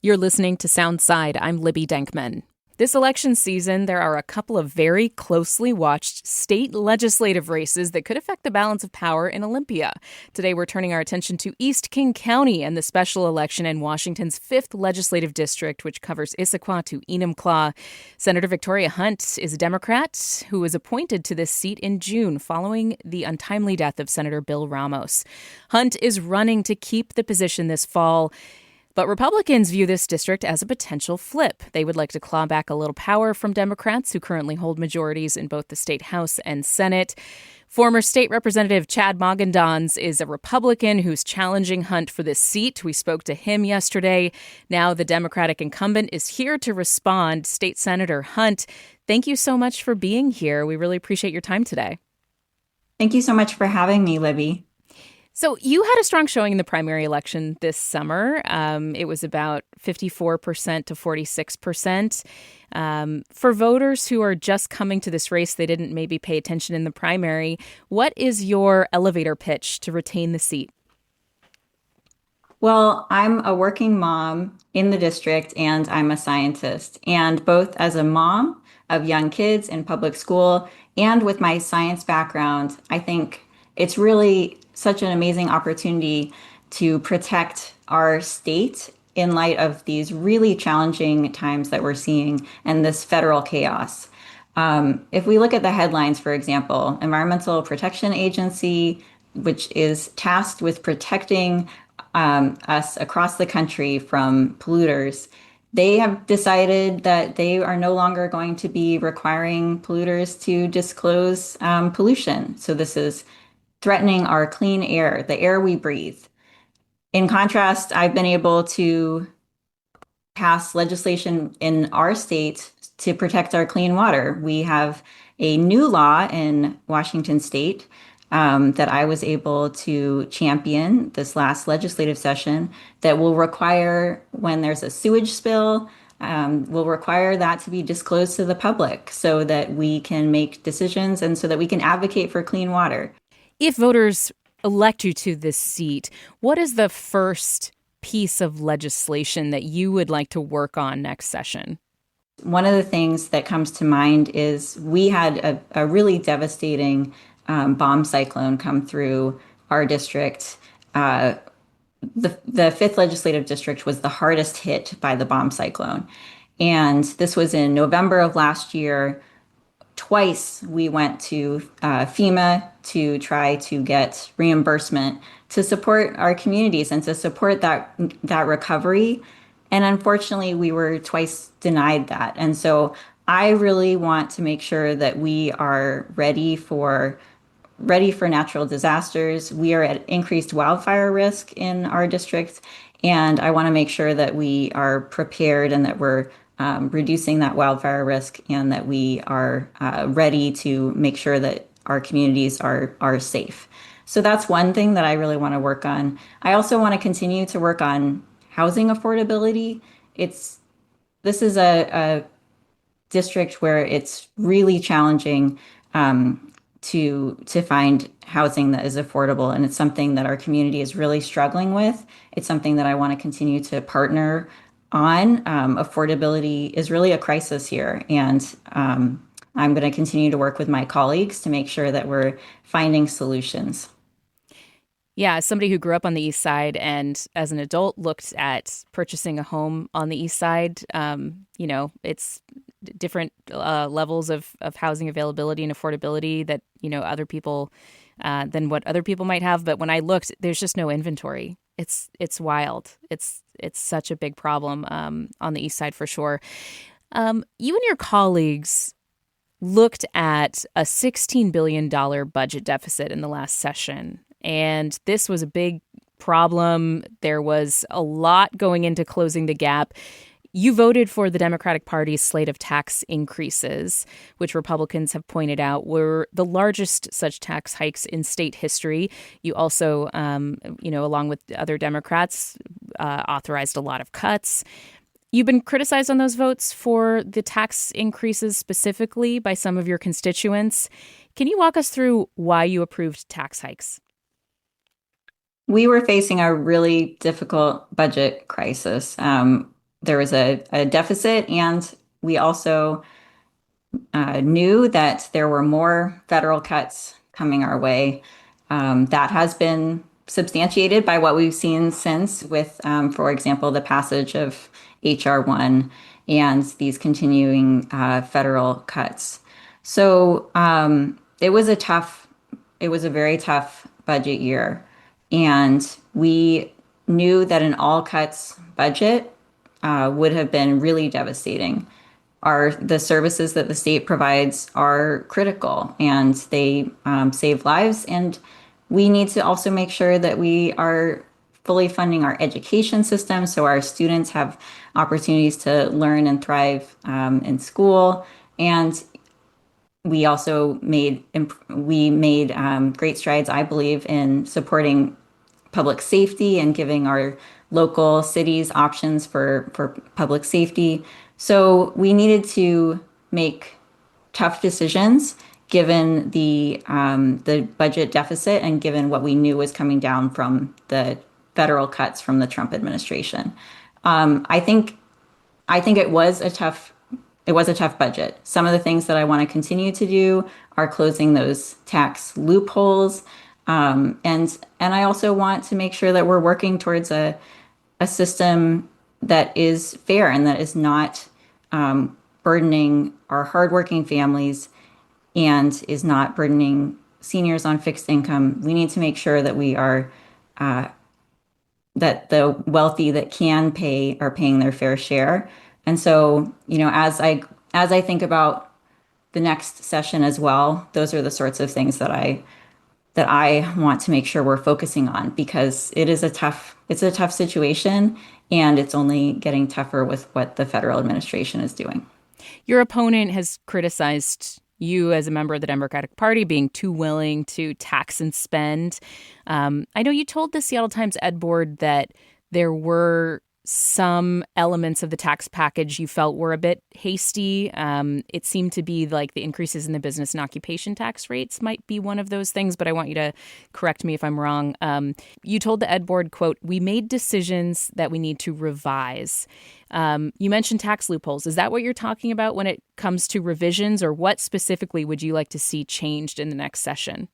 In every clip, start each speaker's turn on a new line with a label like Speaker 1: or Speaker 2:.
Speaker 1: You're listening to Soundside. I'm Libby Denkman. This election season, there are a couple of very closely watched state legislative races that could affect the balance of power in Olympia. Today, we're turning our attention to East King County and the special election in Washington's 5th legislative district, which covers Issaquah to Enumclaw. Senator Victoria Hunt is a Democrat who was appointed to this seat in June following the untimely death of Senator Bill Ramos. Hunt is running to keep the position this fall. But Republicans view this district as a potential flip. They would like to claw back a little power from Democrats who currently hold majorities in both the state House and Senate. Former State Representative Chad Moggindons is a Republican who's challenging Hunt for this seat. We spoke to him yesterday. Now the Democratic incumbent is here to respond. State Senator Hunt, thank you so much for being here. We really appreciate your time today.
Speaker 2: Thank you so much for having me, Libby.
Speaker 1: So you had a strong showing in the primary election this summer. It was about 54% to 46%. For voters who are just coming to this race, they didn't maybe pay attention in the primary. What is your elevator pitch to retain the seat?
Speaker 2: Well, I'm a working mom in the district and I'm a scientist. And both as a mom of young kids in public school and with my science background, I think it's really such an amazing opportunity to protect our state in light of these really challenging times that we're seeing and this federal chaos. If we look at the headlines, for example, Environmental Protection Agency, which is tasked with protecting us across the country from polluters, they have decided that they are no longer going to be requiring polluters to disclose pollution. So this is threatening our clean air, the air we breathe. In contrast, I've been able to pass legislation in our state to protect our clean water. We have a new law in Washington state that I was able to champion this last legislative session that will require, when there's a sewage spill, will require that to be disclosed to the public so that we can make decisions and so that we can advocate for clean water.
Speaker 1: If voters elect you to this seat, what is the first piece of legislation that you would like to work on next session?
Speaker 2: One of the things that comes to mind is we had a really devastating bomb cyclone come through our district. The fifth legislative district was the hardest hit by the bomb cyclone. And this was in November of last year. Twice we went to FEMA to try to get reimbursement to support our communities and to support that recovery. And unfortunately, we were twice denied that. And so I really want to make sure that we are ready for natural disasters. We are at increased wildfire risk in our district, and I want to make sure that we are prepared and that we're reducing that wildfire risk and that we are ready to make sure that our communities are safe. So that's one thing that I really want to work on. I also want to continue to work on housing affordability. This is a district where it's really challenging to find housing that is affordable, and it's something that our community is really struggling with. It's something that I want to continue to partner on. Affordability is really a crisis here, and I'm going to continue to work with my colleagues to make sure that we're finding solutions.
Speaker 1: Yeah, as somebody who grew up on the East Side and as an adult looked at purchasing a home on the East Side, it's different levels of housing availability and affordability that, other people than what other people might have. But when I looked, there's just no inventory. It's wild. It's such a big problem on the East Side for sure. You and your colleagues looked at a $16 billion budget deficit in the last session. And this was a big problem. There was a lot going into closing the gap. You voted for the Democratic Party's slate of tax increases, which Republicans have pointed out were the largest such tax hikes in state history. You also, along with other Democrats, authorized a lot of cuts. You've been criticized on those votes for the tax increases specifically by some of your constituents. Can you walk us through why you approved tax hikes?
Speaker 2: We were facing a really difficult budget crisis. there was a deficit, and we also knew that there were more federal cuts coming our way. That has been substantiated by what we've seen since, with, for example, the passage of HR 1 and these continuing federal cuts. So it was a very tough budget year. And we knew that an all cuts budget would have been really devastating. The services that the state provides are critical, and they save lives. And we need to also make sure that we are fully funding our education system so our students have opportunities to learn and thrive in school. And we made great strides, I believe, in supporting public safety and giving our local cities options for public safety. So we needed to make tough decisions given the budget deficit and given what we knew was coming down from the federal cuts from the Trump administration. Um, I think I think it was a tough budget. Some of the things that I want to continue to do are closing those tax loopholes. And I also want to make sure that we're working towards a system that is fair and that is not burdening our hardworking families and is not burdening seniors on fixed income. We need to make sure that we are that the wealthy that can pay are paying their fair share. And so, as I think about the next session as well, those are the sorts of things that I want to make sure we're focusing on because it's a tough situation, and it's only getting tougher with what the federal administration is doing.
Speaker 1: Your opponent has criticized you as a member of the Democratic Party being too willing to tax and spend. I know you told the Seattle Times Ed Board that there were some elements of the tax package you felt were a bit hasty. It seemed to be like the increases in the business and occupation tax rates might be one of those things, but I want you to correct me if I'm wrong. You told the Ed Board, quote, "We made decisions that we need to revise." You mentioned tax loopholes. Is that what you're talking about when it comes to revisions, or what specifically would you like to see changed in the next session?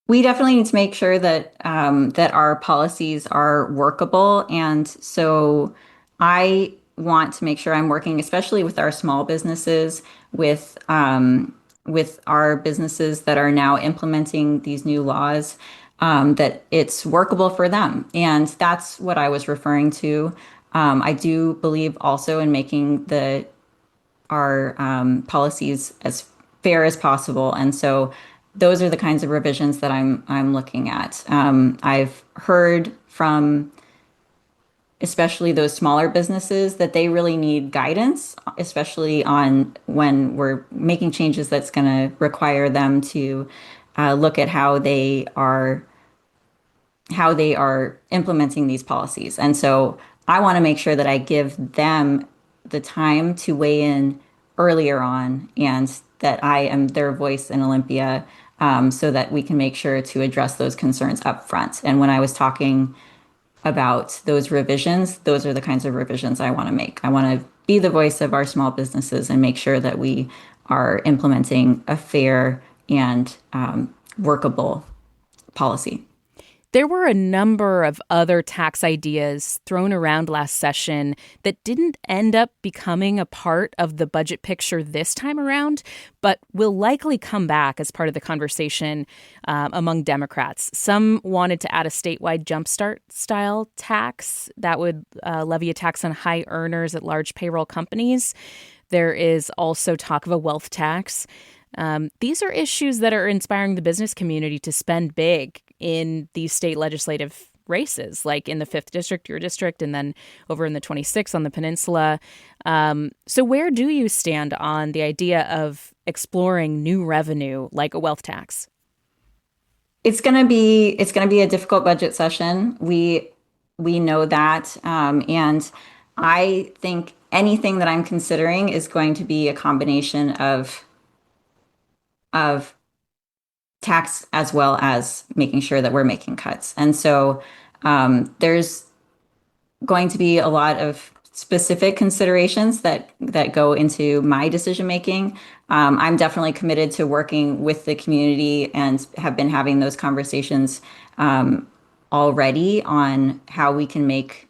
Speaker 2: We definitely need to make sure that our policies are workable, and so I want to make sure I'm working, especially with our small businesses, with our businesses that are now implementing these new laws, that it's workable for them, and that's what I was referring to. I do believe also in making the our policies as fair as possible. And so those are the kinds of revisions that I'm looking at. I've heard from especially those smaller businesses that they really need guidance, especially on when we're making changes that's going to require them to look at how they are implementing these policies. And so I want to make sure that I give them the time to weigh in earlier on and that I am their voice in Olympia, so that we can make sure to address those concerns up front. And when I was talking about those revisions, those are the kinds of revisions I want to make. I want to be the voice of our small businesses and make sure that we are implementing a fair and workable policy.
Speaker 1: There were a number of other tax ideas thrown around last session that didn't end up becoming a part of the budget picture this time around, but will likely come back as part of the conversation among Democrats. Some wanted to add a statewide jumpstart style tax that would levy a tax on high earners at large payroll companies. There is also talk of a wealth tax. These are issues that are inspiring the business community to spend big in these state legislative races, like in the 5th district, your district, and then over in the 26th on the peninsula. So where do you stand on the idea of exploring new revenue like a wealth tax?
Speaker 2: It's gonna be a difficult budget session. We know that, and I think anything that I'm considering is going to be a combination of tax as well as making sure that we're making cuts. And so there's going to be a lot of specific considerations that go into my decision making. I'm definitely committed to working with the community and have been having those conversations already on how we can make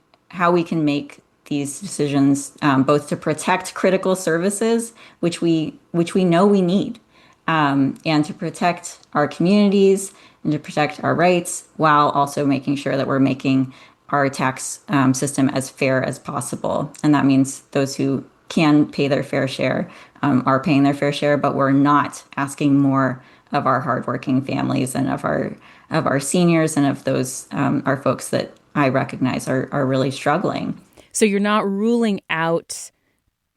Speaker 2: these decisions, both to protect critical services, which we know we need, and to protect our communities and to protect our rights while also making sure that we're making our tax system as fair as possible. And that means those who can pay their fair share are paying their fair share, but we're not asking more of our hardworking families and of our seniors and of those our folks that I recognize are really struggling.
Speaker 1: So you're not ruling out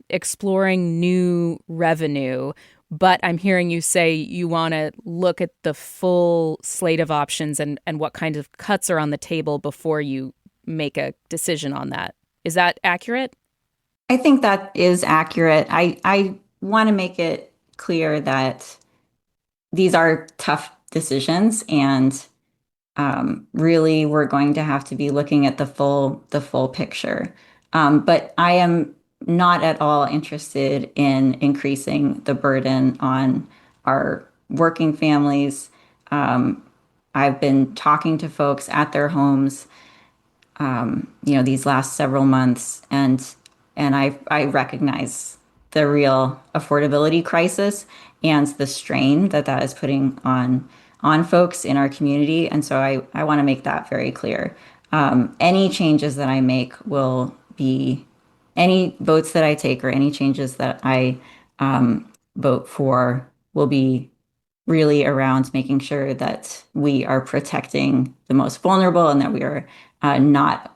Speaker 1: exploring new revenue, but I'm hearing you say you want to look at the full slate of options and what kind of cuts are on the table before you make a decision on that. Is that accurate?
Speaker 2: I think that is accurate. I want to make it clear that these are tough decisions, and really we're going to have to be looking at the full picture. But I am not at all interested in increasing the burden on our working families. I've been talking to folks at their homes, these last several months, and I recognize the real affordability crisis and the strain that that is putting on folks in our community. And so I want to make that very clear. Any changes that I make will be any votes that I take or any changes that I vote for will be really around making sure that we are protecting the most vulnerable and that we are not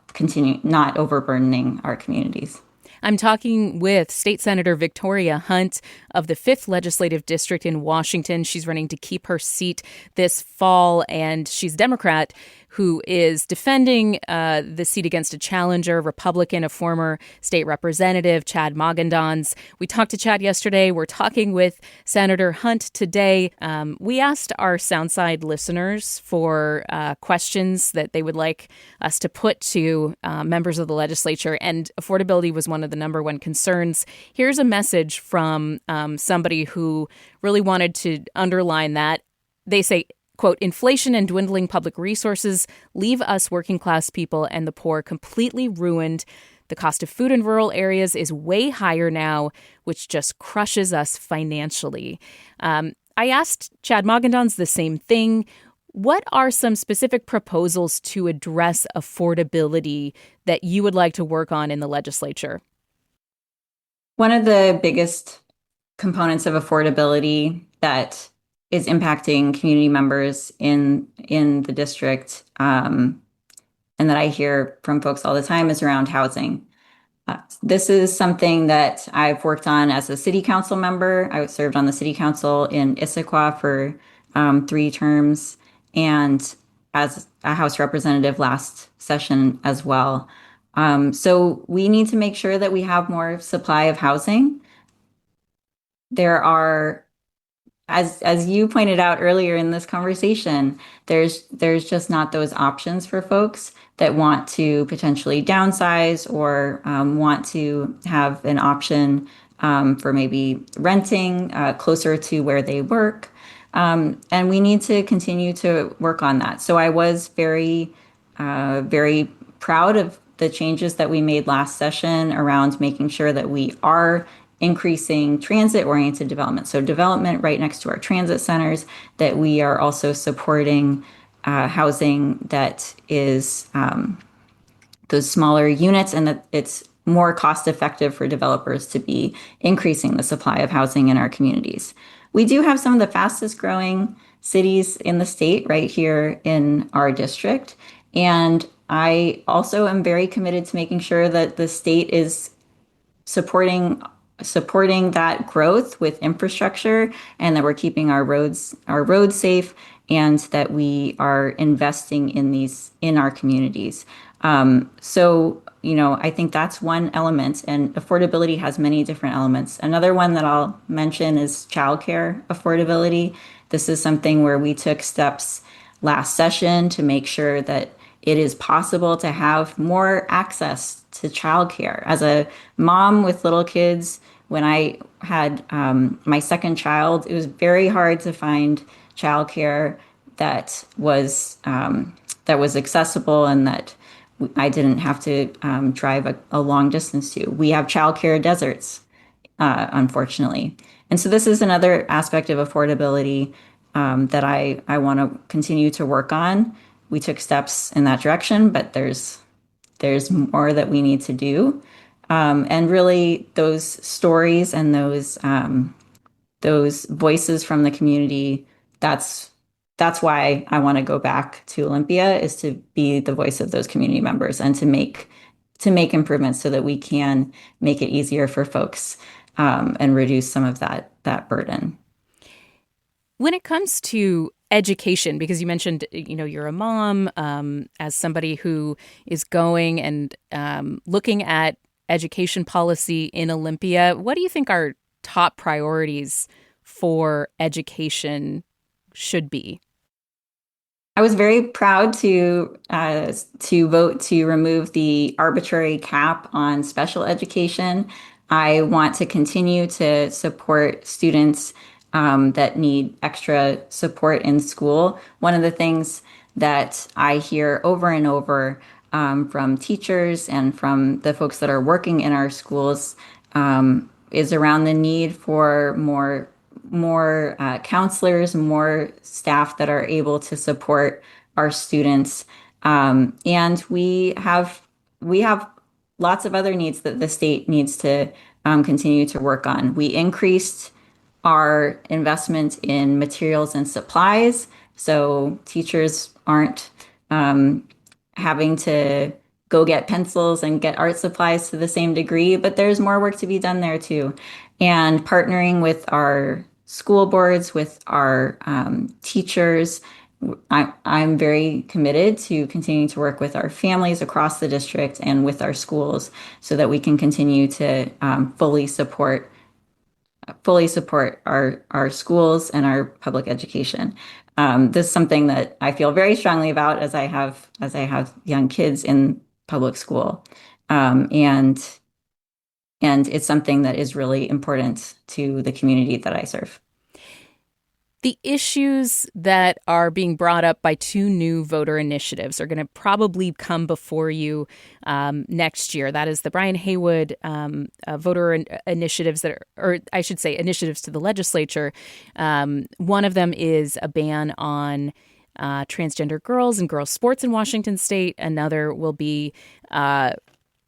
Speaker 2: overburdening our communities.
Speaker 1: I'm talking with State Senator Victoria Hunt of the 5th Legislative District in Washington. She's running to keep her seat this fall, and she's a Democrat who is defending the seat against a challenger, Republican, a former state representative, Chad Mogendans. We talked to Chad yesterday. We're talking with Senator Hunt today. We asked our Soundside listeners for questions that they would like us to put to members of the legislature, and affordability was one of the number one concerns. Here's a message from somebody who really wanted to underline that. They say, quote, inflation and dwindling public resources leave us working class people and the poor completely ruined. The cost of food in rural areas is way higher now, which just crushes us financially. I asked Chad Mogendans the same thing. What are some specific proposals to address affordability that you would like to work on in the legislature?
Speaker 2: One of the biggest components of affordability that is impacting community members in the district, and that I hear from folks all the time is around housing. This is something that I've worked on as a city council member. I served on the city council in Issaquah for 3 terms, and as a House representative last session as well. So we need to make sure that we have more supply of housing. There are, as you pointed out earlier in this conversation, there's just not those options for folks that want to potentially downsize or want to have an option for maybe renting closer to where they work. And we need to continue to work on that. So I was very proud of the changes that we made last session around making sure that we are increasing transit-oriented development. So development right next to our transit centers, that we are also supporting housing that is those smaller units, and that it's more cost effective for developers to be increasing the supply of housing in our communities. We do have some of the fastest growing cities in the state right here in our district. And I also am very committed to making sure that the state is supporting that growth with infrastructure, and that we're keeping our roads safe, and that we are investing in our communities. So I think that's one element, and affordability has many different elements. Another one that I'll mention is childcare affordability. This is something where we took steps last session to make sure that it is possible to have more access to childcare. As a mom with little kids, when I had my second child, it was very hard to find childcare that was accessible and that I didn't have to drive a long distance to. We have childcare deserts, unfortunately. And so this is another aspect of affordability that I want to continue to work on. We took steps in that direction, but there's more that we need to do. And really, those stories and those voices from the community, that's that's why I want to go back to Olympia, is to be the voice of those community members and to make improvements so that we can make it easier for folks and reduce some of that burden.
Speaker 1: When it comes to education, because you mentioned, you're a mom, as somebody who is going and looking at education policy in Olympia, what do you think our top priorities for education should be?
Speaker 2: I was very proud to vote to remove the arbitrary cap on special education. I want to continue to support students that need extra support in school. One of the things that I hear over and over from teachers and from the folks that are working in our schools is around the need for more counselors, more staff that are able to support our students. And we have lots of other needs that the state needs to continue to work on. We increased our investment in materials and supplies, so teachers aren't having to go get pencils and get art supplies to the same degree, but there's more work to be done there too. And partnering with our school boards, with our teachers, I'm very committed to continuing to work with our families across the district and with our schools so that we can continue to fully support our schools and our public education. This is something that I feel very strongly about as I have young kids in public school, and it's something that is really important to the community that I serve.
Speaker 1: The issues that are being brought up by two new voter initiatives are going to probably come before you next year. That is the Brian Haywood initiatives or I should say, initiatives to the legislature. One of them is a ban on transgender girls and girls' sports in Washington state. Another will be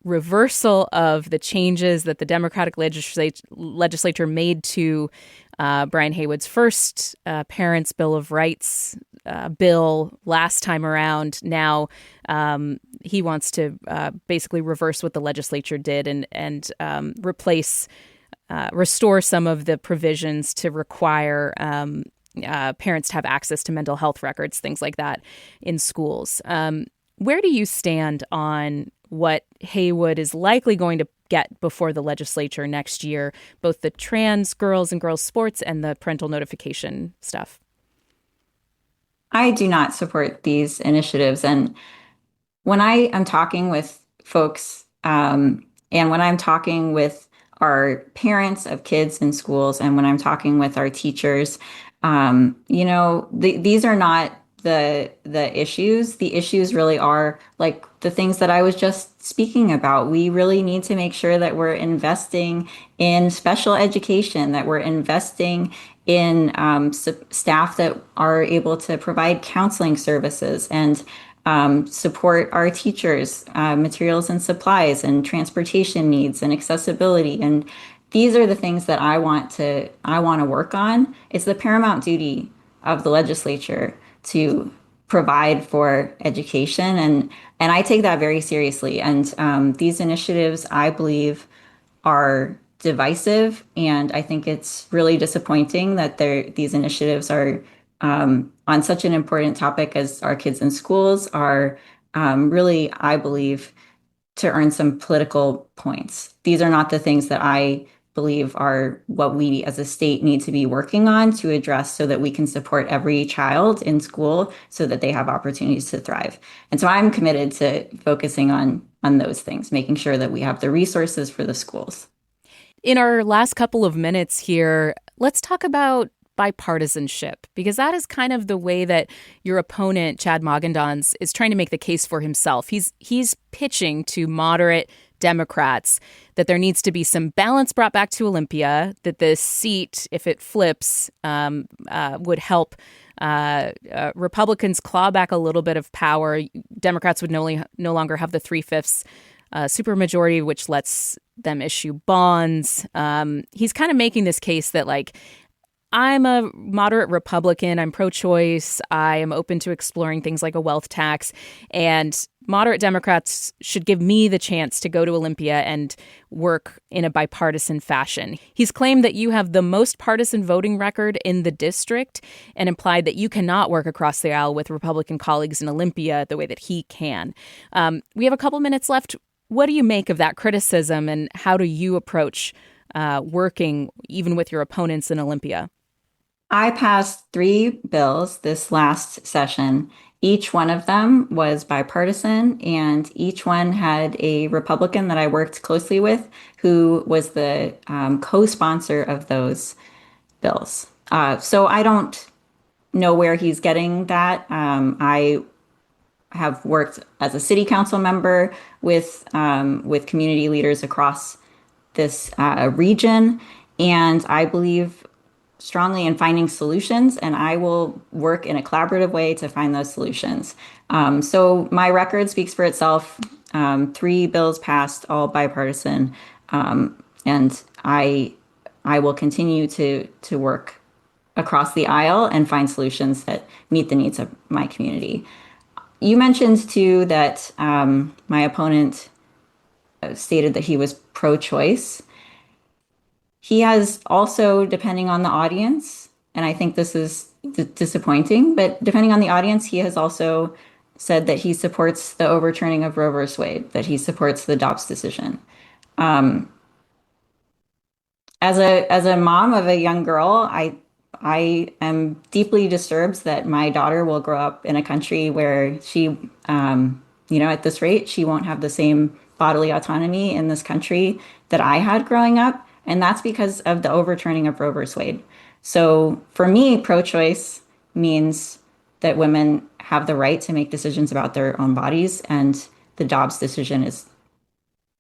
Speaker 1: reversal of the changes that the Democratic legislature made to Brian Haywood's first Parents' Bill of Rights bill last time around. Now he wants to basically reverse what the legislature did and restore some of the provisions to require parents to have access to mental health records, things like that, in schools. Where do you stand on what Haywood is likely going to get before the legislature next year, both the trans girls and girls sports and the parental notification stuff?
Speaker 2: I do not support these initiatives. And when I am talking with folks, and when I'm talking with our parents of kids in schools, and when I'm talking with our teachers, these are not the issues. The issues really are like the things that I was just speaking about. We really need to make sure that we're investing in special education, that we're investing in staff that are able to provide counseling services and support our teachers, materials and supplies, and transportation needs and accessibility. And these are the things that I want to work on. It's the paramount duty of the legislature to provide for education, and I take that very seriously. And these initiatives, I believe, are divisive, and I think it's really disappointing that these initiatives are on such an important topic as our kids in schools are really, I believe, to earn some political points. These are not the things that I believe are what we as a state need to be working on to address so that we can support every child in school so that they have opportunities to thrive. And so I'm committed to focusing on those things, making sure that we have the resources for the schools.
Speaker 1: In our last couple of minutes here, let's talk about bipartisanship, because that is kind of the way that your opponent, Chad Mogendans, is trying to make the case for himself. He's pitching to moderate Democrats that there needs to be some balance brought back to Olympia, that the seat, if it flips, would help Republicans claw back a little bit of power. Democrats would no longer have the 3/5 supermajority, which lets them issue bonds. He's kind of making this case that, like, I'm a moderate Republican. I'm pro-choice. I am open to exploring things like a wealth tax. And moderate Democrats should give me the chance to go to Olympia and work in a bipartisan fashion. He's claimed that you have the most partisan voting record in the district and implied that you cannot work across the aisle with Republican colleagues in Olympia the way that he can. We have a couple minutes left. What do you make of that criticism, and how do you approach working even with your opponents in Olympia?
Speaker 2: I passed 3 bills this last session. Each one of them was bipartisan, and each one had a Republican that I worked closely with who was the co-sponsor of those bills. So I don't know where he's getting that. I have worked as a city council member with community leaders across this region, and I believe strongly in finding solutions, and I will work in a collaborative way to find those solutions. So my record speaks for itself. 3 bills passed, all bipartisan, and I will continue to work across the aisle and find solutions that meet the needs of my community. You mentioned too that my opponent stated that he was pro-choice. He has also, depending on the audience, and I think this is disappointing, but depending on the audience, he has also said that he supports the overturning of Roe v. Wade, that he supports the Dobbs decision. As a mom of a young girl, I am deeply disturbed that my daughter will grow up in a country where she, at this rate, she won't have the same bodily autonomy in this country that I had growing up. And that's because of the overturning of Roe v. Wade. So for me, pro-choice means that women have the right to make decisions about their own bodies, and the Dobbs decision is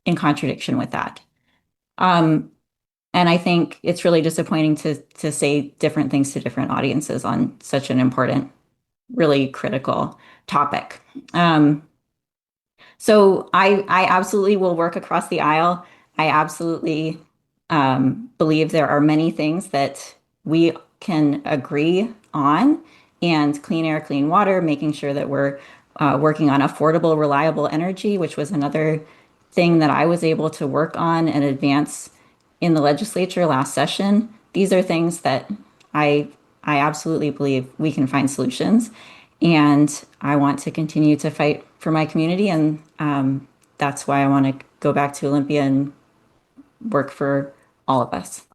Speaker 2: in contradiction with that. And I think it's really disappointing to say different things to different audiences on such an important, really critical topic. So I absolutely will work across the aisle. I absolutely believe there are many things that we can agree on, and clean air, clean water, making sure that we're working on affordable, reliable energy, which was another thing that I was able to work on and advance in the legislature last session. These are things that I absolutely believe we can find solutions, and I want to continue to fight for my community, and that's why I want to go back to Olympia and work for all of us.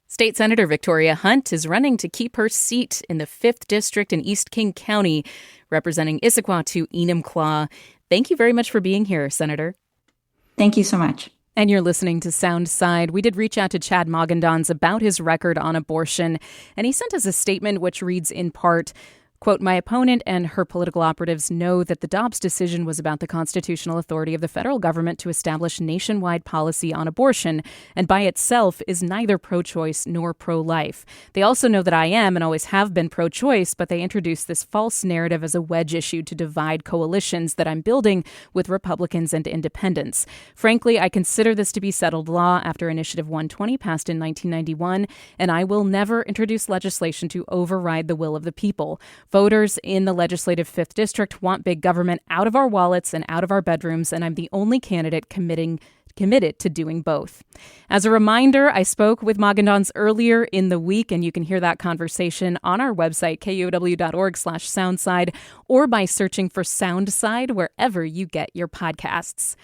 Speaker 1: State Senator Victoria Hunt is running to keep her seat in the 5th District in East King County, representing Issaquah to Enumclaw. Thank you very much for being here, Senator.
Speaker 2: Thank you so much.
Speaker 1: And you're listening to Soundside. We did reach out to Chad Mogendans about his record on abortion, and he sent us a statement which reads in part, quote, "My opponent and her political operatives know that the Dobbs decision was about the constitutional authority of the federal government to establish nationwide policy on abortion, and by itself is neither pro-choice nor pro-life. They also know that I am and always have been pro-choice, but they introduce this false narrative as a wedge issue to divide coalitions that I'm building with Republicans and independents. Frankly, I consider this to be settled law after Initiative 120 passed in 1991, and I will never introduce legislation to override the will of the people. Voters in the legislative 5th District want big government out of our wallets and out of our bedrooms, and I'm the only candidate committed to doing both." As a reminder, I spoke with Mogendans earlier in the week, and you can hear that conversation on our website, kuow.org/soundside, or by searching for Soundside wherever you get your podcasts.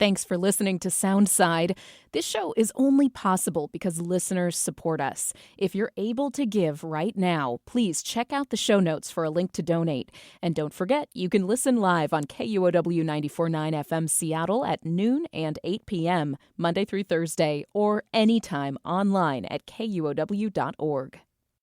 Speaker 1: Thanks for listening to Soundside. This show is only possible because listeners support us. If you're able to give right now, please check out the show notes for a link to donate. And don't forget, you can listen live on KUOW 94.9 FM Seattle at noon and 8 p.m., Monday through Thursday, or anytime online at KUOW.org.